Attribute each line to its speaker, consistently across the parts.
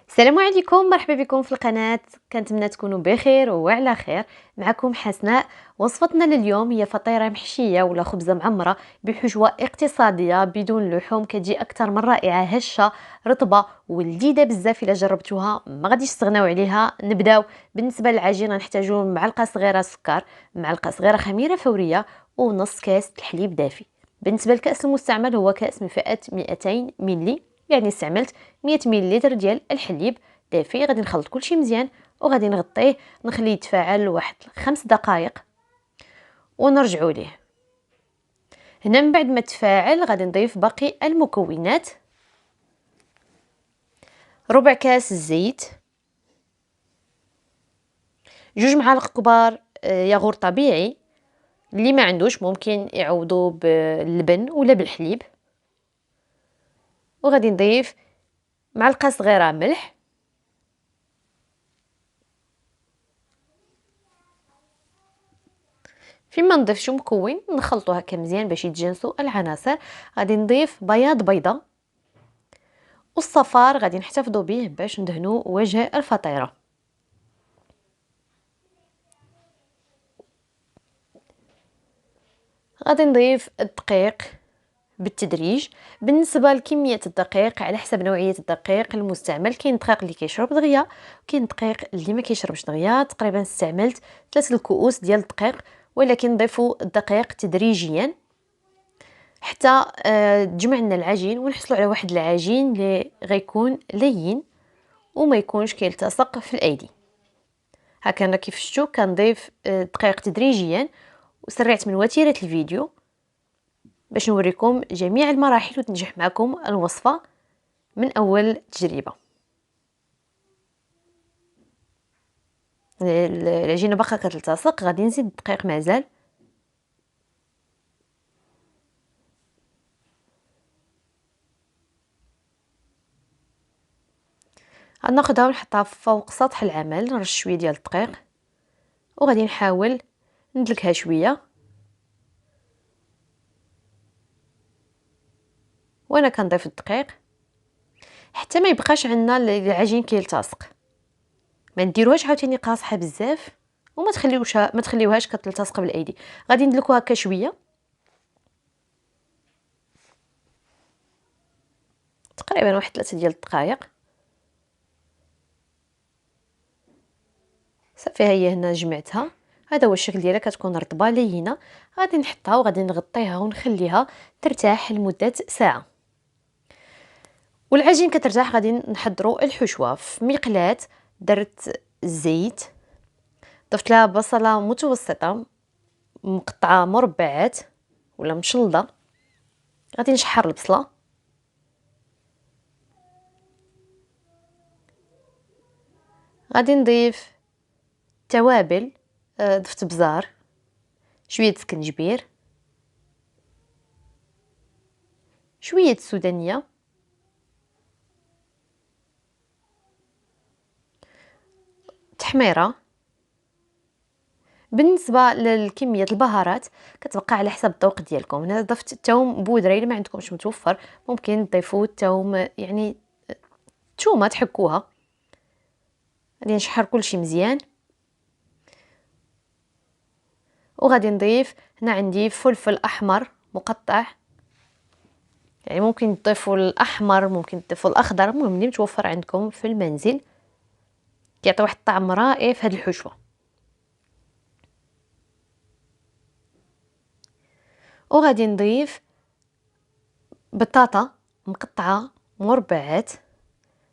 Speaker 1: السلام عليكم، مرحبا بكم في القناة. كنتمنى تكونوا بخير وعلى خير. معكم حسناء. وصفتنا لليوم هي فطيرة محشية ولا خبزة معمرة بحشوة اقتصادية بدون لحوم، كتجي أكثر من رائعة، هشة رطبة ولذيذة بزاف. إلا جربتوها ما غاديش تستغناو عليها. نبداو. بالنسبة للعجين غنحتاجو معلقة صغيرة سكر، معلقة صغيرة خميرة فورية، ونص كاس الحليب دافي. بالنسبة للكأس المستعمل هو كأس من فئة 200 ملي، يعني استعملت 100 مليلتر ديال الحليب دافي. غادي نخلط كلشي مزيان وغادي نغطيه نخليه يتفاعل واحد 5 دقائق ونرجعوا ليه. هنا من بعد ما تفاعل غادي نضيف باقي المكونات: ربع كاس الزيت، 2 معالق كبار ياغور طبيعي، اللي ما عندوش ممكن يعوضوا باللبن ولا بالحليب، وغادي نضيف معلقه صغيره ملح، فيما نضيف شو مكون نخلطو هكا مزيان باش يتجانسوا العناصر. غادي نضيف بياض بيضه، والصفار غادي نحتفظوا به باش ندهنوا وجه الفطيره. غادي نضيف الدقيق بالتدريج. بالنسبه لكميه الدقيق على حسب نوعيه الدقيق المستعمل، كاين دقيق اللي كيشرب دغيا وكاين دقيق اللي ما كيشربش دغيا. تقريبا استعملت 3 الكؤوس ديال الدقيق، ولكن نضيفوا الدقيق تدريجيا حتى تجمع لنا العجين ونحصلوا على واحد العجين اللي غيكون لين وما يكونش كيلتصق في الايدي. هكا كيف شفتوا كنضيف الدقيق تدريجيا، وسرعت من وتيره الفيديو باش نوريكم جميع المراحل وتنجح معكم الوصفه من اول تجربه. العجينه باقا كتلتصق، غادي نزيد الدقيق مازال. غناخدها ونحطها فوق سطح العمل، نرش شويه ديال الدقيق وغادي نحاول ندلكها شويه وانا كنضيف الدقيق حتى ما يبقاش عندنا العجين كيلتصق. ما نديروهاش عاوتاني قاصحه بزاف وما تخليوهاش كتلتصق بالايدي. غادي ندلكو هكا شويه، تقريبا واحد 3 ديال الدقائق. صافي ها هي هنا جمعتها. هذا هو الشكل ديالها، كتكون رطبه لينه. غادي نحطها وغادي نغطيها ونخليها ترتاح لمده ساعه. والعجين كترتاح غادي نحضروا الحشوه. في مقلاة درت الزيت، ضفت لها بصله متوسطه مقطعه مربعات ولا مشلضه. غادي نشحر البصله، غادي نضيف توابل. ضفت بزار، شويه سكنجبير، شويه سودانيه، تحميره. بالنسبه لكميه البهارات كتبقى على حسب الذوق ديالكم. هنا ضفت الثوم بودره، الا ما عندكمش متوفر ممكن تضيفوا الثوم، يعني نتوما تحكوها. غادي نشحر كلشي مزيان وغادي نضيف هنا عندي فلفل احمر مقطع، يعني ممكن تضيفوا الاحمر ممكن تضيفوا الاخضر، المهم اللي متوفر عندكم في المنزل، كيعطي واحد الطعم رائع في هذه الحشوه. وغادي نضيف بطاطا مقطعه مربعات،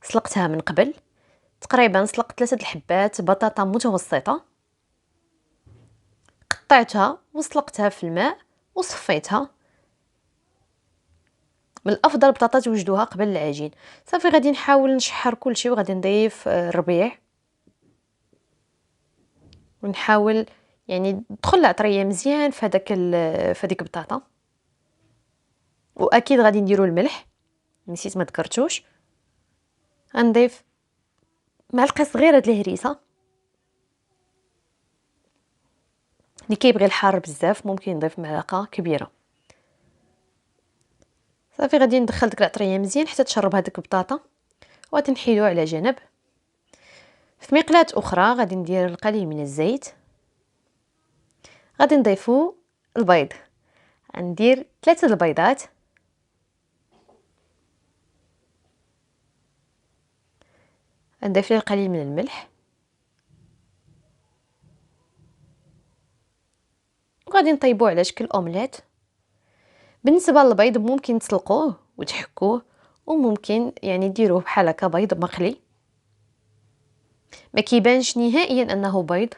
Speaker 1: سلقتها من قبل. تقريبا سلقت 3 الحبات بطاطا متوسطه، قطعتها وسلقتها في الماء وصفيتها. من الافضل بطاطا توجدوها قبل العجين. صافي غادي نحاول نشحر كلشي وغادي نضيف الربيع ونحاول يعني تدخل العطريه مزيان في هذيك البطاطا. واكيد غادي نديروا الملح، نسيت ما ذكرتوش. غنضيف معلقه صغيره د الهريسه، اللي كيبغي الحار بزاف ممكن يضيف معلقه كبيره. صافي غادي ندخل ديك العطريه مزيان حتى تشرب هذيك البطاطا، وغادي نحيدو على جنب. في مقلاة اخرى غادي ندير القليل من الزيت، غادي نضيفو البيض، غندير 3 البيضات، نضيف ليه القليل من الملح، وغادي نطيبوه على شكل اومليت. بالنسبه للبيض ممكن تسلقوه وتحكوه، وممكن يعني ديروه بحال هكا بيض مقلي، ما كيبانش نهائيا انه بيض.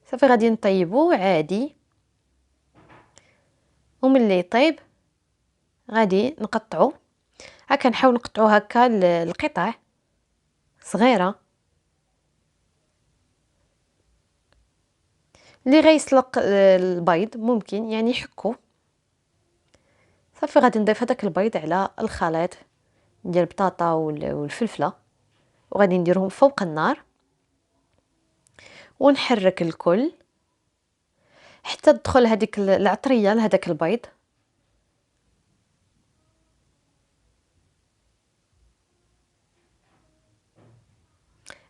Speaker 1: صافي غادي نطيبوه عادي، وملي يطيب غادي نقطعو هكا، نحاول نقطعو هكا القطع صغيره. اللي غيسلق البيض ممكن يعني يحكو. صافي غادي نضيف هذاك البيض على الخليط ديال البطاطا والفلفله، وغادي نديرهم فوق النار ونحرك الكل حتى تدخل هذيك العطريه لهذاك البيض.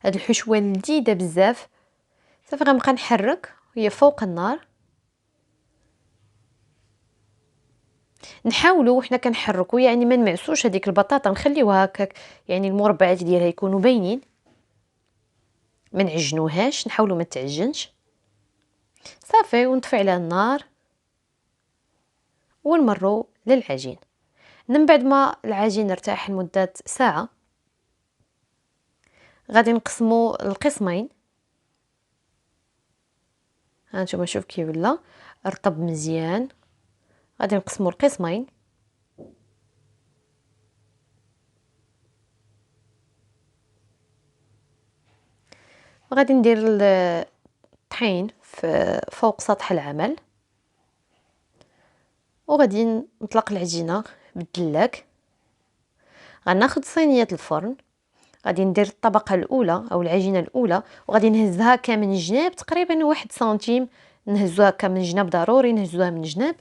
Speaker 1: هاد الحشوه لذيذه بزاف. صافي غنبقى نحرك وهي فوق النار، نحاولوا وحنا كنحركوا يعني ما نمعسوش هذيك البطاطا، نخليوها هكاك يعني المربعات ديالها يكونوا باينين، ما نعجنوهاش، نحاولوا ما تعجنش. صافي ونطفي على النار ونمروا للعجين. من بعد ما العجين ارتاح لمده ساعه غادي نقسموا القسمين. هانتوما شوف كي ولا رطب مزيان. غادي نقسموا القسمين، وغادي ندير الطحين فوق سطح العمل، وغادي نطلق العجينه بالدلاك. غناخذ صينيه الفرن، غادي ندير الطبقه الاولى او العجينه الاولى، وغادي نهزها هكا من الجناب تقريبا 1 سنتيم. نهزوها هكا من الجناب، ضروري نهزوها من الجناب.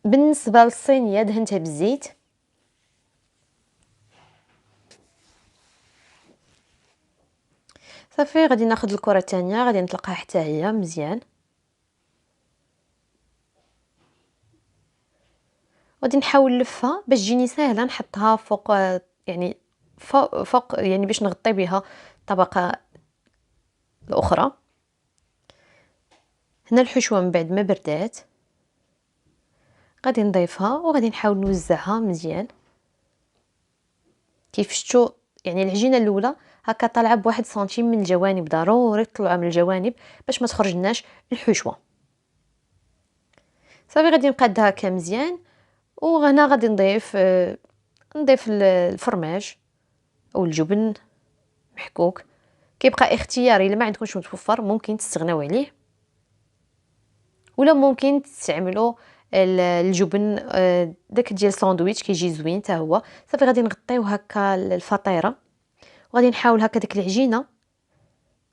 Speaker 1: بالنسبه للصينيه دهنتها بالزيت. صافي غادي ناخذ الكره الثانيه، غادي نطلقها حتى هي مزيان، غادي نحاول نلفها باش تجيني ساهله نحطها فوق، يعني فوق يعني باش نغطي بها الطبقه الاخرى. هنا الحشوه من بعد ما بردات غادي نضيفها وغادي نحاول نوزعها مزيان. كيف شفتوا يعني العجينه الاولى هكا طالعه بواحد سنتيم من الجوانب، ضروري تطلعها من الجوانب باش ما تخرج لناش الحشوه. صافي غادي نقاد هكا مزيان، وهنا غادي نضيف الفرماج او الجبن محكوك، كيبقى اختياري. الا ما عندكمش متوفر ممكن تستغناو عليه، ولا ممكن تستعملوا الجبن داك ديال الساندويتش كيجي زوين حتى هو. صافي غادي نغطيو هكا الفطيره، وغادي نحاول هكا ديك العجينه،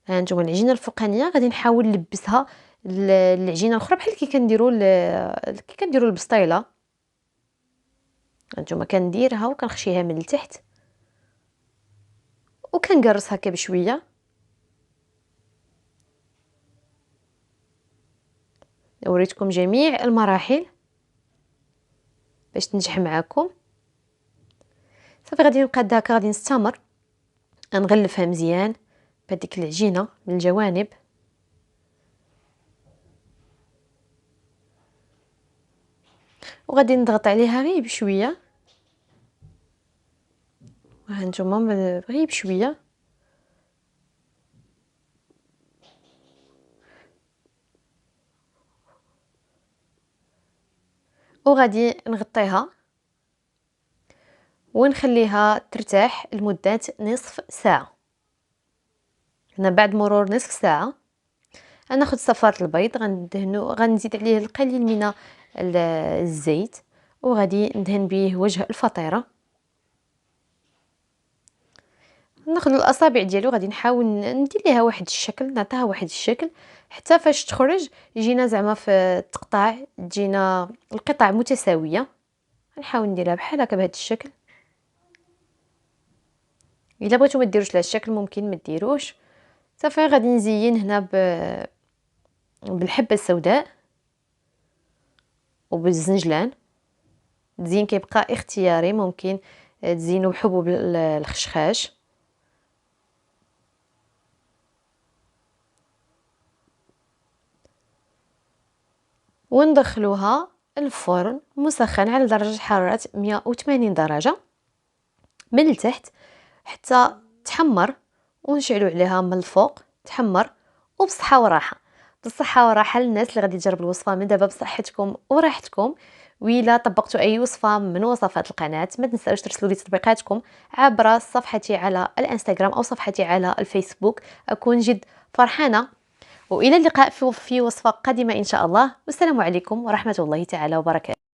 Speaker 1: ها نتوما العجينه الفوقانيه غادي نحاول نلبسها العجينه الاخرى بحال كي كنديروا البسطيله. هانتوما كنديرها وكنخشيها من التحت وكنقرص هكا بشويه. وريتكم جميع المراحل باش تنجح معكم. صافي غادي نقاد هكا، غادي نستمر نغلفها مزيان بهذيك العجينه من الجوانب، وغادي نضغط عليها غير بشويه. ها نتوما غير بشويه، وغادي نغطيها ونخليها ترتاح لمده نصف ساعه. هنا بعد مرور نصف ساعه غناخذ صفاره البيض، غنزيد عليه القليل من الزيت، وغادي ندهن به وجه الفطيره. ناخذ الاصابع ديالو، غادي نحاول ندير ليها واحد الشكل، نعطيها واحد الشكل حتى فاش تخرج يجينا زعما في تقطع، تجينا القطع متساويه. نحاول نديرها بحال هكا بهذا الشكل. الا بغيتو ما ديروش لهذا الشكل ممكن ما ديروش. صافي غادي نزين هنا بالحبه السوداء وبالزنجلان. التزيين كيبقى اختياري، ممكن تزينوا بحبوب الخشخاش. وندخلوها الفرن مسخن على درجة حرارة 180 درجة من التحت حتى تحمر، ونشعلوا عليها من الفوق تحمر. وبصحة وراحة، بالصحة وراحة للناس اللي غادي تجرب الوصفة من دابا بصحتكم وراحتكم. وإلا طبقتوا أي وصفة من وصفات القناة ما تنساوش ترسلوا لي تطبيقاتكم عبر صفحتي على الانستغرام أو صفحتي على الفيسبوك، أكون جد فرحانة. وإلى اللقاء في وصفة قادمة إن شاء الله، والسلام عليكم ورحمة الله تعالى وبركاته.